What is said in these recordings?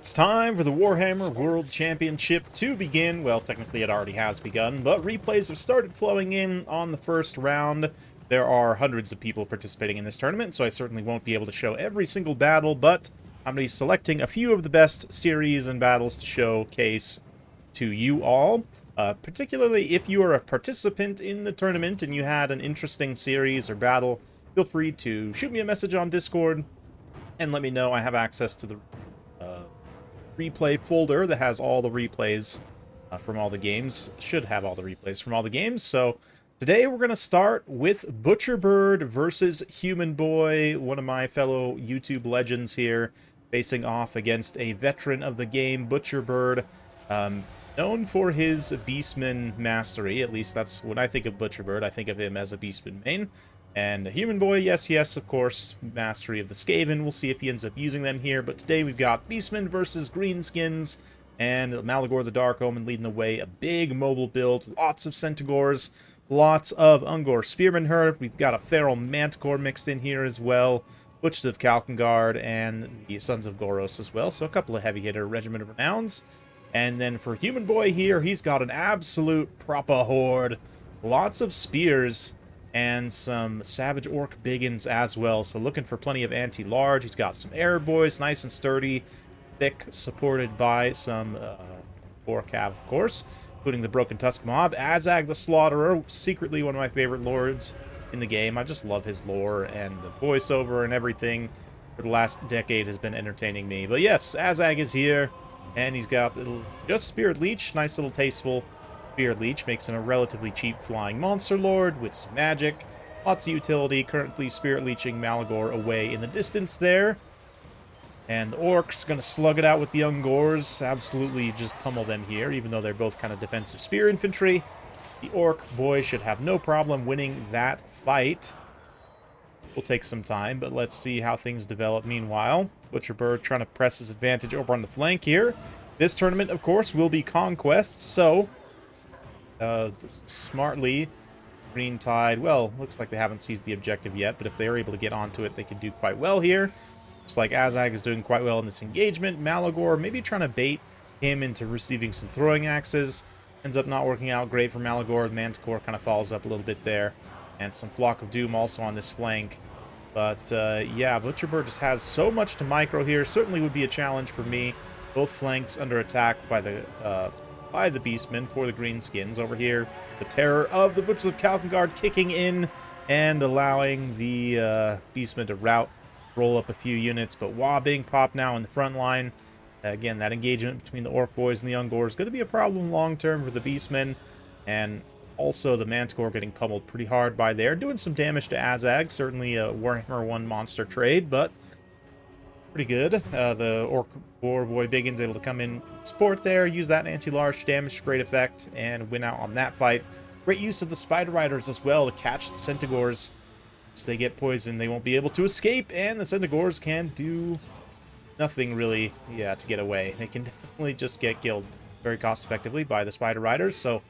It's time for the Warhammer World Championship to begin. Well, technically it already has begun, but replays have started flowing in on the first round. There are hundreds of people participating in this tournament, so I certainly won't be able to show every single battle, but I'm going to be selecting a few of the best series and battles to showcase to you all. Particularly if you are a participant in the tournament and you had an interesting series or battle, feel free to shoot me a message on Discord and let me know. I have access to the replay folder that has all the replays from all the games. Should have all the replays from all the games. So today we're going to start with Butcherbird versus Human Boy, one of my fellow YouTube legends here, facing off against a veteran of the game, Butcherbird, known for his Beastmen mastery. At least that's when I think of Butcherbird. I think of him as a Beastman main. And Human Boy, yes, of course, mastery of the Skaven. We'll see if he ends up using them here. But today we've got Beastmen versus Greenskins, and Malagor the Dark Omen leading the way. A big mobile build, lots of Centaurs, lots of Ungor Spearmen herd. We've got a Feral Manticore mixed in here as well. Butchers of Kalkengard and the Sons of Goros as well. So a couple of heavy hitter Regiment of Renowns. And then for Human Boy here, he's got an absolute proper horde. Lots of spears and some Savage Orc Biggins as well. So looking for plenty of anti-large. He's got some Arab boys, nice and sturdy, thick, supported by some Orc Cav, of course, including the Broken Tusk Mob. Azag the Slaughterer, secretly one of my favorite lords in the game. I just love his lore, and the voiceover and everything for the last decade has been entertaining me. But yes, Azag is here, and he's got just Spirit Leech, nice little tasteful Spirit Leech. Makes him a relatively cheap flying monster lord with some magic, lots of utility. Currently Spirit Leeching Malagor away in the distance there. And the Orcs gonna slug it out with the Ungors. Absolutely just pummel them here, even though they're both kind of defensive spear infantry. The Orc boy should have no problem winning that fight. Will take some time, but let's see how things develop meanwhile. Butcherbird trying to press his advantage over on the flank here. This tournament, of course, will be Conquest, so smartly, Green Tide, well, looks like they haven't seized the objective yet, but if they're able to get onto it, they can do quite well here. Looks like Azag is doing quite well in this engagement. Malagor maybe trying to bait him into receiving some throwing axes. Ends up not working out great for Malagor. Manticore kind of falls up a little bit there. And some Flock of Doom also on this flank. But, yeah, Butcherbird just has so much to micro here. Certainly would be a challenge for me. Both flanks under attack by the Beastmen for the Greenskins. Over here, the terror of the Butchers of Kalkengard kicking in and allowing the Beastmen to roll up a few units. But Wah being popped now in the front line. Again, that engagement between the Orc boys and the Ungor is going to be a problem long-term for the Beastmen. And also the Manticore getting pummeled pretty hard by there. Doing some damage to Azag. Certainly a Warhammer 1 monster trade, but pretty good. The Orc War Boy Biggins able to come in support there, use that anti-large damage to great effect, and win out on that fight. Great use of the Spider Riders as well to catch the Centaurs. Once they get poisoned, they won't be able to escape, and the Centaurs can do nothing really, to get away. They can definitely just get killed very cost-effectively by the Spider Riders. So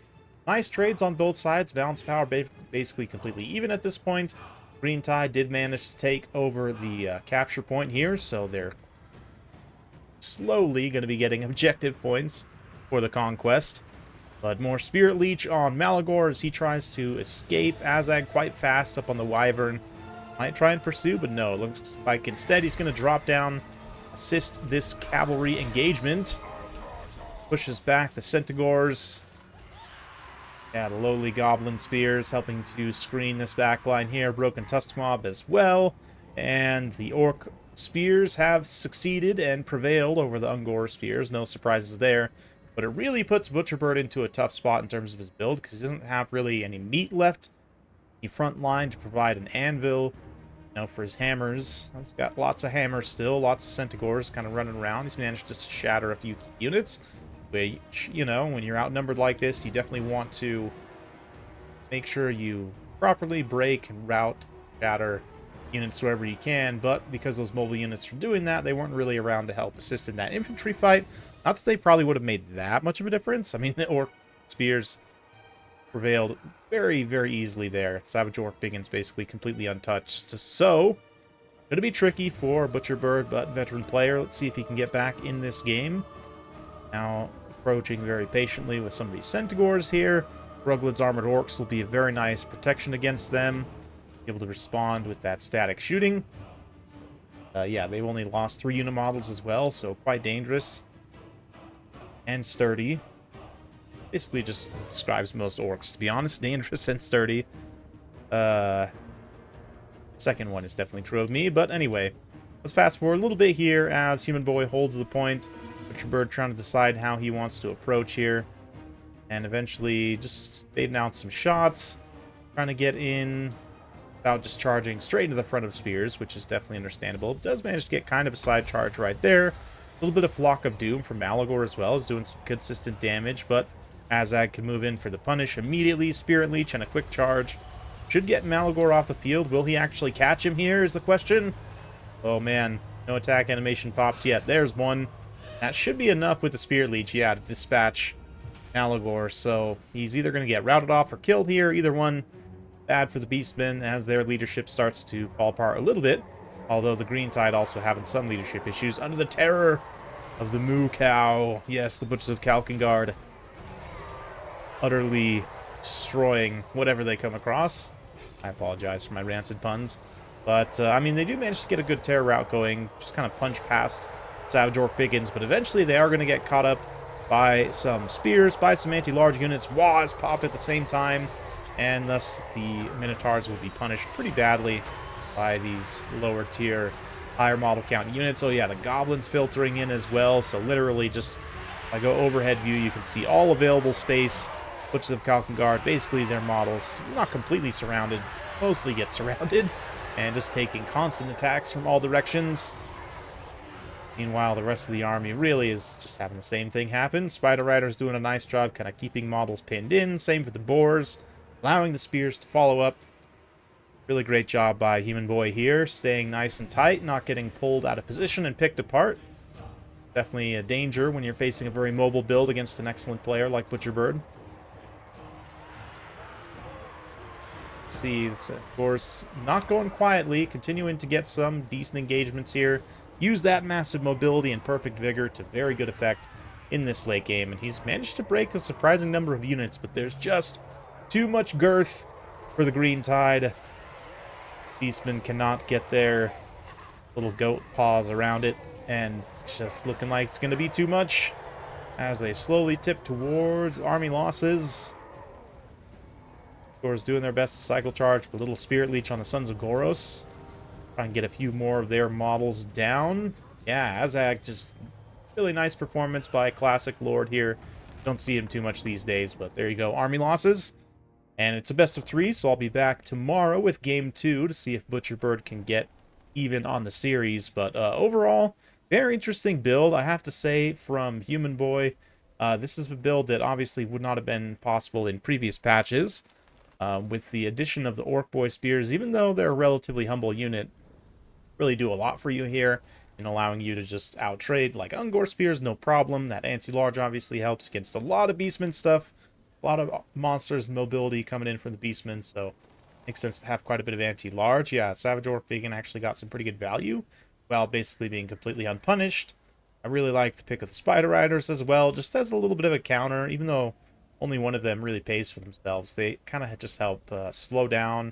nice trades on both sides. Balance power basically completely even at this point. Green Tide did manage to take over the capture point here, so they're slowly going to be getting objective points for the conquest. But more Spirit Leech on Malagor as he tries to escape. Azag quite fast up on the Wyvern. Might try and pursue, but no. It looks like instead he's going to drop down, assist this cavalry engagement. Pushes back the Centaurs. Yeah, the lowly Goblin Spears helping to screen this backline here. Broken Tusk Mob as well. And the Orc Spears have succeeded and prevailed over the Ungor Spears. No surprises there. But it really puts Butcherbird into a tough spot in terms of his build, because he doesn't have really any meat left. Any front line to provide an anvil, for his hammers. He's got lots of hammers still, lots of Centaurs kind of running around. He's managed to shatter a few units, which, when you're outnumbered like this, you definitely want to make sure you properly break and rout, shatter units wherever you can. But because those mobile units are doing that, they weren't really around to help assist in that infantry fight. Not that they probably would have made that much of a difference. I mean, the Orc Spears prevailed very, very easily there. Savage Orc Biggins basically completely untouched. So, Going to be tricky for Butcher Bird, but veteran player. Let's see if he can get back in this game. Now approaching very patiently with some of these Centaurs here. Ruglid's Armored Orcs will be a very nice protection against them. Be able to respond with that static shooting. Yeah, they've only lost 3 unit models as well, so quite dangerous. And sturdy. Basically just describes most orcs, to be honest. Dangerous and sturdy. Second one is definitely true of me, but anyway. Let's fast forward a little bit here as Human Boy holds the point. Butcher Bird trying to decide how he wants to approach here. And eventually just baiting out some shots. Trying to get in without just charging straight into the front of spears, which is definitely understandable. Does manage to get kind of a side charge right there. A little bit of Flock of Doom from Malagor as well. Is doing some consistent damage, but Azag can move in for the punish immediately. Spirit Leech and a quick charge. Should get Malagor off the field. Will he actually catch him here is the question. Oh man, no attack animation pops yet. There's one. That should be enough with the Spirit Leech, yeah, to dispatch Malagor. So he's either going to get routed off or killed here. Either one bad for the Beastmen as their leadership starts to fall apart a little bit. Although the Green Tide also having some leadership issues under the terror of the Moo Cow. Yes, the Butchers of Kalkengard. Utterly destroying whatever they come across. I apologize for my rancid puns. But, I mean, they do manage to get a good terror route going. Just kind of punch past Savage Orc Biggins. But eventually they are going to get caught up by some spears, by some anti-large units. Waws pop at the same time. And thus the Minotaurs will be punished pretty badly by these lower tier, higher model count units. Oh yeah, the Goblins filtering in as well. So literally just, if I go overhead view, you can see all available space. Butchers of Kalkengard, basically their models, not completely surrounded, mostly get surrounded. And just taking constant attacks from all directions. Meanwhile, the rest of the army really is just having the same thing happen. Spider Rider's doing a nice job kind of keeping models pinned in. Same for the Boars. Allowing the spears to follow up. Really great job by Human Boy here. Staying nice and tight. Not getting pulled out of position and picked apart. Definitely a danger when you're facing a very mobile build against an excellent player like Butcher Bird. See, this, of course, not going quietly. Continuing to get some decent engagements here. Use that massive mobility and perfect vigor to very good effect in this late game. And he's managed to break a surprising number of units, but there's just too much girth for the Green Tide. Beastmen cannot get their little goat paws around it, and it's just looking like it's going to be too much as they slowly tip towards army losses. Of course, doing their best to cycle charge with a little Spirit Leech on the Sons of Goros. Try and get a few more of their models down. Yeah, Azag, just really nice performance by Classic Lord here. Don't see him too much these days, but there you go. Army losses. And it's a best of 3, so I'll be back tomorrow with Game 2 to see if Butcher Bird can get even on the series. But overall, very interesting build, I have to say, from Human Boy. This is a build that obviously would not have been possible in previous patches. With the addition of the Orc Boy Spears, even though they're a relatively humble unit, really do a lot for you here in allowing you to just out-trade like Ungor Spears, no problem. That anti-large obviously helps against a lot of Beastmen stuff. A lot of monsters and mobility coming in from the Beastmen, so makes sense to have quite a bit of anti-large. Yeah, Savage Orc Biggin actually got some pretty good value while basically being completely unpunished. I really like the pick of the Spider Riders as well, just as a little bit of a counter, even though only one of them really pays for themselves. They kind of just help slow down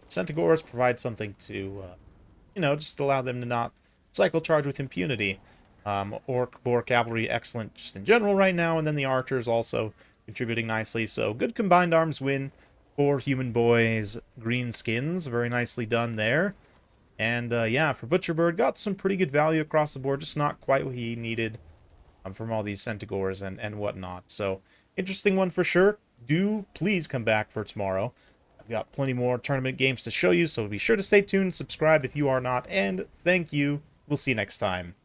Centaurs, provide something to, you know, just allow them to not cycle charge with impunity. Orc, Boar Cavalry, excellent just in general right now, and then the Archers also contributing nicely. So good combined arms win for Human Boy's Greenskins. Very nicely done there. And yeah, for Butcher Bird, got some pretty good value across the board, just not quite what he needed from all these Centaurs and whatnot. So interesting one for sure. Do please come back for tomorrow. I've got plenty more tournament games to show you, so be sure to stay tuned, subscribe if you are not, and thank you. We'll see you next time.